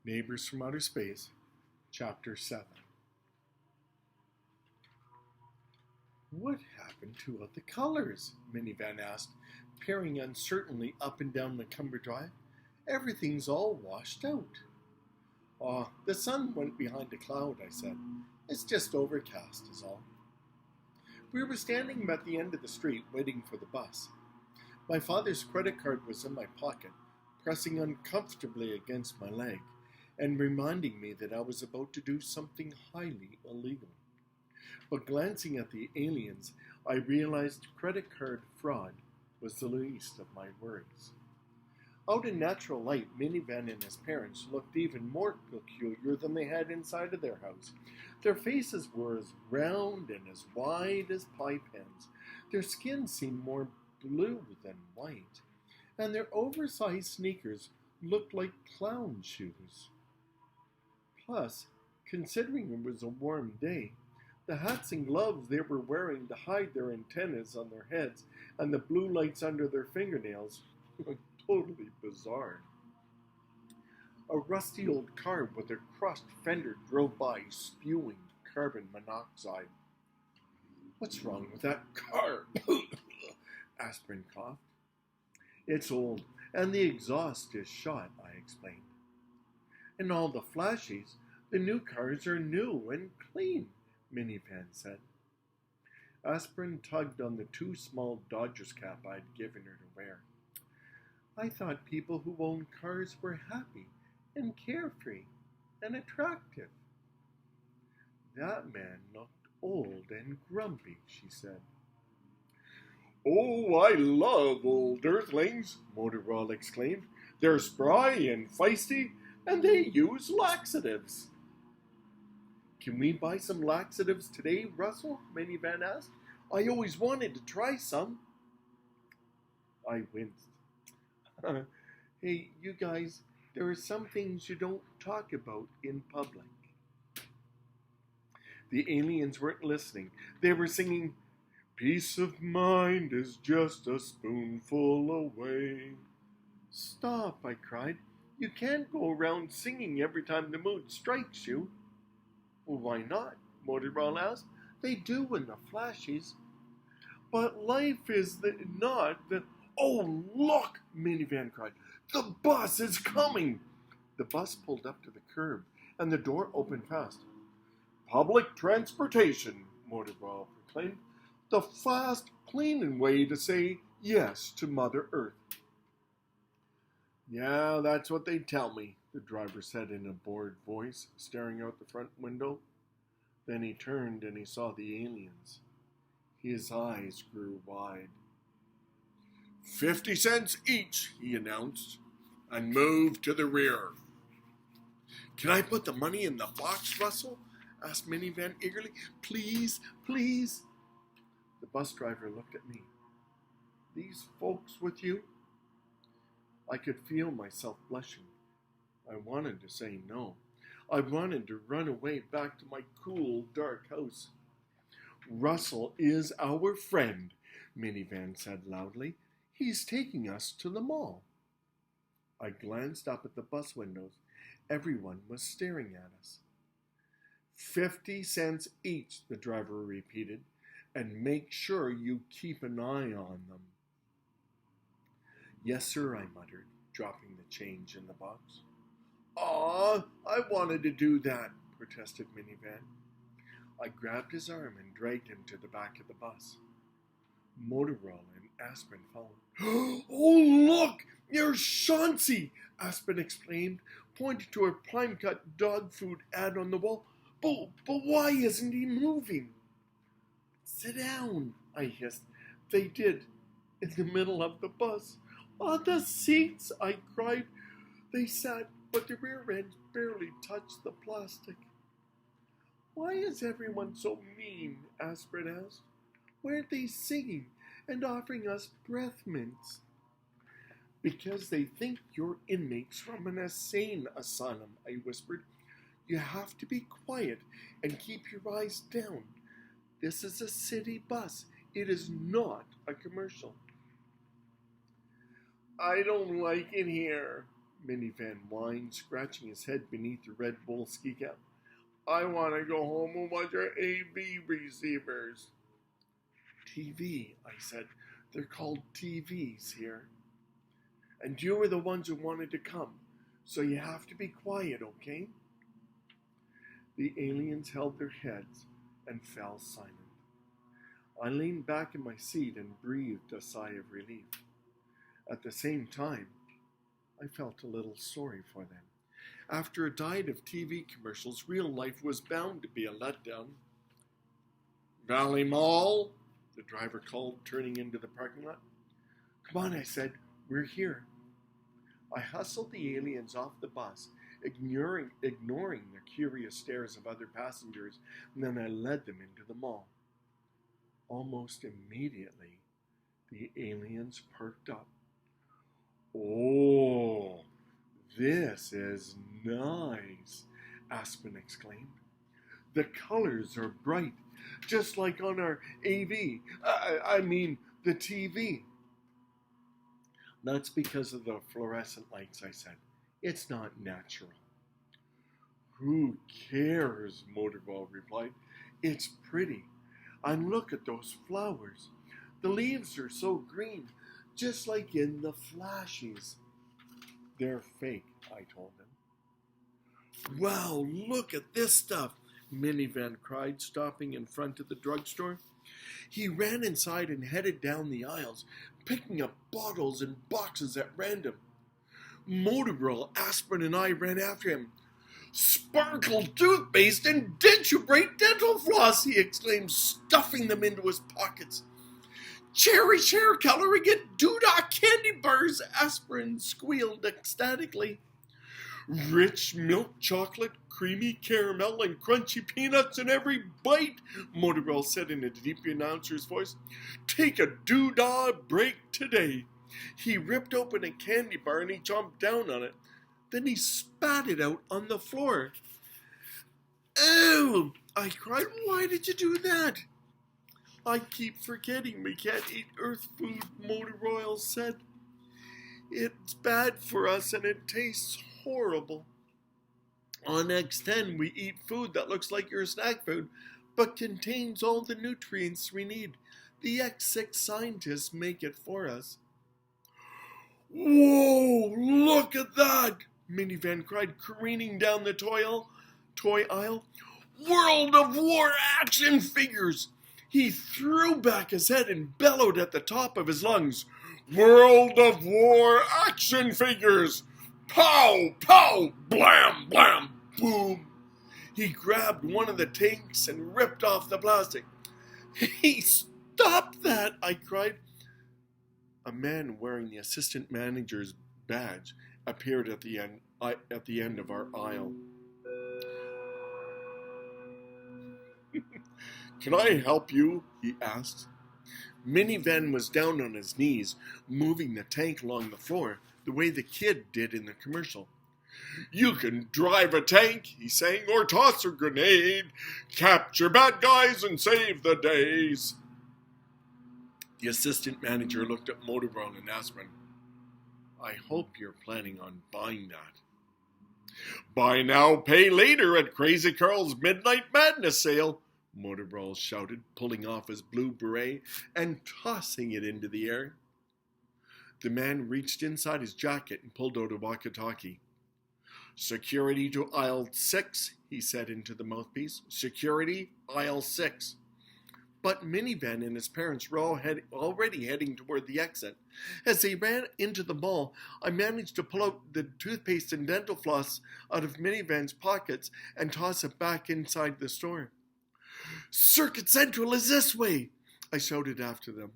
Neighbours from Outer Space, Chapter 7. What happened to all the colors? Minivan asked, peering uncertainly up and down Macumber Drive. Everything's all washed out. Oh, the sun went behind a cloud, I said. It's just overcast is all. We were standing at the end of the street waiting for the bus. My father's credit card was in my pocket, pressing uncomfortably against my leg, and reminding me that I was about to do something highly illegal. But glancing at the aliens, I realized credit card fraud was the least of my worries. Out in natural light, Minivan and his parents looked even more peculiar than they had inside of their house. Their faces were as round and as wide as pie pans. Their skin seemed more blue than white, and their oversized sneakers looked like clown shoes. Plus, considering it was a warm day, the hats and gloves they were wearing to hide their antennas on their heads and the blue lights under their fingernails were totally bizarre. A rusty old car with a crushed fender drove by, spewing carbon monoxide. "What's wrong with that car?" Aspirin coughed. "It's old, and the exhaust is shot," I explained. "And all the flashies, the new cars are new and clean," Minivan said. Aspirin tugged on the too small Dodgers cap I'd given her to wear. "I thought people who owned cars were happy and carefree and attractive." "That man looked old and grumpy," she said. "Oh, I love old earthlings," Motorola exclaimed. "They're spry and feisty, and they use laxatives." "Can we buy some laxatives today, Russell?" Minivan asked. "I always wanted to try some." I winced. "Hey, you guys, there are some things you don't talk about in public." The aliens weren't listening. They were singing, "Peace of mind is just a spoonful away." "Stop," I cried. "You can't go around singing every time the mood strikes you." "Well, why not?" Motorola asked. "They do in the flashies." "But life is not the—" "Oh, look!" Minivan cried. "The bus is coming!" The bus pulled up to the curb, and the door opened fast. "Public transportation," Motorola proclaimed. "The fast, clean way to say yes to Mother Earth." "Yeah, that's what they tell me," the driver said in a bored voice, staring out the front window. Then he turned and he saw the aliens. His eyes grew wide. 50 cents each," he announced, "and move to the rear." "Can I put the money in the box, Russell?" asked Minivan eagerly. "Please, please." The bus driver looked at me. "These folks with you?" I could feel myself blushing. I wanted to say no. I wanted to run away back to my cool, dark house. "Russell is our friend," Minivan said loudly. "He's taking us to the mall." I glanced up at the bus windows. Everyone was staring at us. 50 cents each, the driver repeated, "and make sure you keep an eye on them." "Yes, sir," I muttered, dropping the change in the box. "Aw, I wanted to do that," protested Minivan. I grabbed his arm and dragged him to the back of the bus. Motorola and Aspen followed. "Oh, look! There's Chauncey!" Aspen exclaimed, pointing to a prime-cut dog food ad on the wall. But why isn't he moving?" "Sit down," I hissed. They did, in the middle of the bus. "On the seats!" I cried. They sat, but the rear end barely touched the plastic. "Why is everyone so mean?" Aspen asked. "Why aren't they singing and offering us breath mints?" "Because they think you're inmates from an insane asylum," I whispered. "You have to be quiet and keep your eyes down. This is a city bus. It is not a commercial." "I don't like it here," Minivan whined, scratching his head beneath the red wool ski cap. I want to go home and watch our AV receivers. TV, I said. They're called TVs here. And you were the ones who wanted to come, so you have to be quiet, okay? The aliens held their heads and fell silent. I leaned back in my seat and breathed a sigh of relief. At the same time, I felt a little sorry for them. After a diet of TV commercials, real life was bound to be a letdown. Valley Mall, the driver called, turning into the parking lot. Come on, I said, we're here. I hustled the aliens off the bus, ignoring the curious stares of other passengers, and then I led them into the mall. Almost immediately, the aliens perked up. Oh, this is nice, Aspen exclaimed. The colors are bright, just like on our AV. The TV. That's because of the fluorescent lights, I said. It's not natural. Who cares, Motorball replied. It's pretty. And look at those flowers. The leaves are so green, just like in the flashies. They're fake, I told him. Wow, look at this stuff, Minivan cried, stopping in front of the drugstore. He ran inside and headed down the aisles, picking up bottles and boxes at random. Motorball, Aspen, and I ran after him. Sparkle toothpaste and Denture-Break dental floss, he exclaimed, stuffing them into his pockets. Cherry hair coloring and doodah candy bars, Aspirin squealed ecstatically. Rich milk chocolate, creamy caramel, and crunchy peanuts in every bite, Motorball said in a deep announcer's voice. Take a doodah break today. He ripped open a candy bar and he chomped down on it. Then he spat it out on the floor. Ew! I cried. Why did you do that? I keep forgetting we can't eat earth food, Motorball said. It's bad for us and it tastes horrible. On X10, we eat food that looks like your snack food, but contains all the nutrients we need. The X6 scientists make it for us. Whoa, look at that! Minivan cried, careening down the toy aisle. World of War action figures! He threw back his head and bellowed at the top of his lungs. World of War action figures! Pow, pow, blam, blam, boom! He grabbed one of the tanks and ripped off the plastic. Hey, stop that! I cried. A man wearing the assistant manager's badge appeared at the end of our aisle. Can I help you? He asked. Minivan was down on his knees, moving the tank along the floor, the way the kid did in the commercial. You can drive a tank, he sang, or toss a grenade, capture bad guys and save the days. The assistant manager looked at Motorball and Aspen. I hope you're planning on buying that. Buy now, pay later at Crazy Carl's Midnight Madness sale, Motorball shouted, pulling off his blue beret and tossing it into the air. The man reached inside his jacket and pulled out a walkie-talkie. Security to aisle 6, he said into the mouthpiece. Security, aisle 6. But Minivan and his parents were already heading toward the exit. As they ran into the mall, I managed to pull out the toothpaste and dental floss out of Minivan's pockets and toss it back inside the store. Circuit Central is this way, I shouted after them.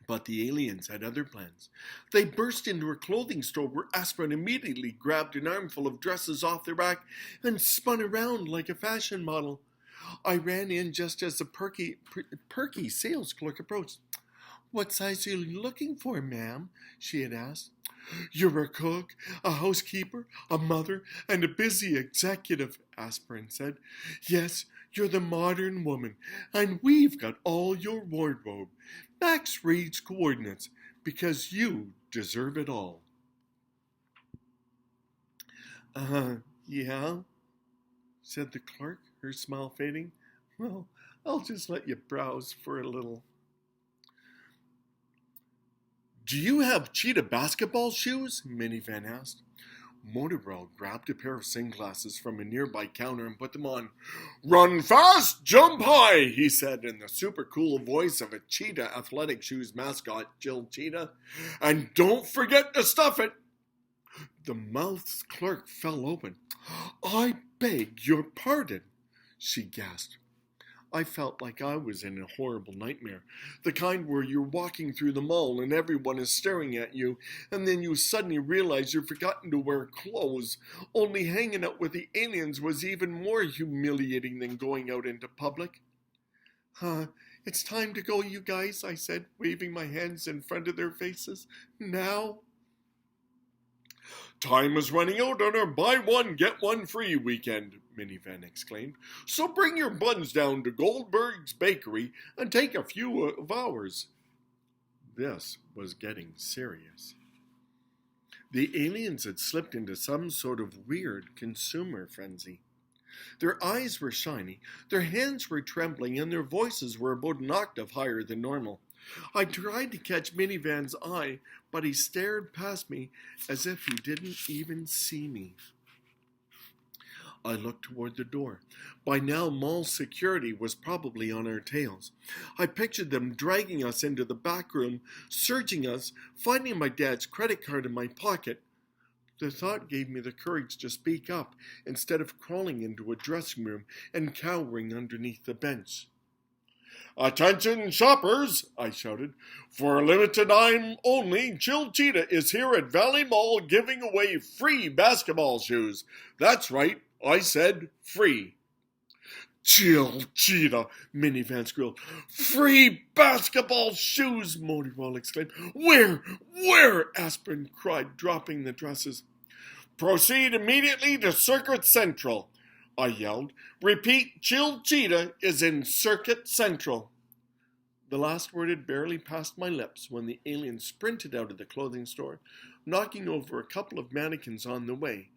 But the aliens had other plans. They burst into a clothing store where Aspirin immediately grabbed an armful of dresses off the rack and spun around like a fashion model. I ran in just as the perky sales clerk approached. What size are you looking for, ma'am? She had asked. You're a cook, a housekeeper, a mother, and a busy executive, Aspirin said. Yes, you're the modern woman, and we've got all your wardrobe. Max reads coordinates, because you deserve it all. Yeah, said the clerk, her smile fading. Well, I'll just let you browse for a little. Do you have cheetah basketball shoes? Minivan asked. Motorwell grabbed a pair of sunglasses from a nearby counter and put them on. Run fast, jump high, he said in the super cool voice of a cheetah athletic shoes mascot, Jill Cheetah. And don't forget to stuff it. The mouth's clerk fell open. I beg your pardon, she gasped. I felt like I was in a horrible nightmare, the kind where you're walking through the mall and everyone is staring at you, and then you suddenly realize you've forgotten to wear clothes. Only hanging out with the aliens was even more humiliating than going out into public. It's time to go, you guys, I said, waving my hands in front of their faces. Now? Time is running out on our buy one, get one free weekend, Minivan exclaimed. So bring your buns down to Goldberg's Bakery and take a few of ours. This was getting serious. The aliens had slipped into some sort of weird consumer frenzy. Their eyes were shiny, their hands were trembling, and their voices were about an octave higher than normal. I tried to catch Minivan's eye, but he stared past me as if he didn't even see me. I looked toward the door. By now, mall security was probably on our tails. I pictured them dragging us into the back room, searching us, finding my dad's credit card in my pocket. The thought gave me the courage to speak up instead of crawling into a dressing room and cowering underneath the bench. Attention shoppers, I shouted. For a limited time only, Jill Cheetah is here at Valley Mall giving away free basketball shoes. That's right, I said free. Jill Cheetah, Minivan squealed. Free basketball shoes, Motorwell exclaimed. Where? Aspen cried, dropping the dresses. Proceed immediately to Circuit Central, I yelled. Repeat, Jill Cheetah is in Circuit Central. The last word had barely passed my lips when the alien sprinted out of the clothing store, knocking over a couple of mannequins on the way,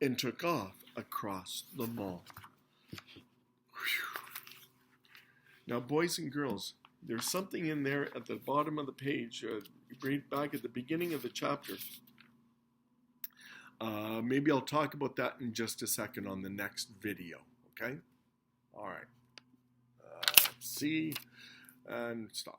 and took off across the mall. Whew. Now, boys and girls, there's something in there at the bottom of the page, right back at the beginning of the chapter. Maybe I'll talk about that in just a second on the next video, okay? All right. See and stop.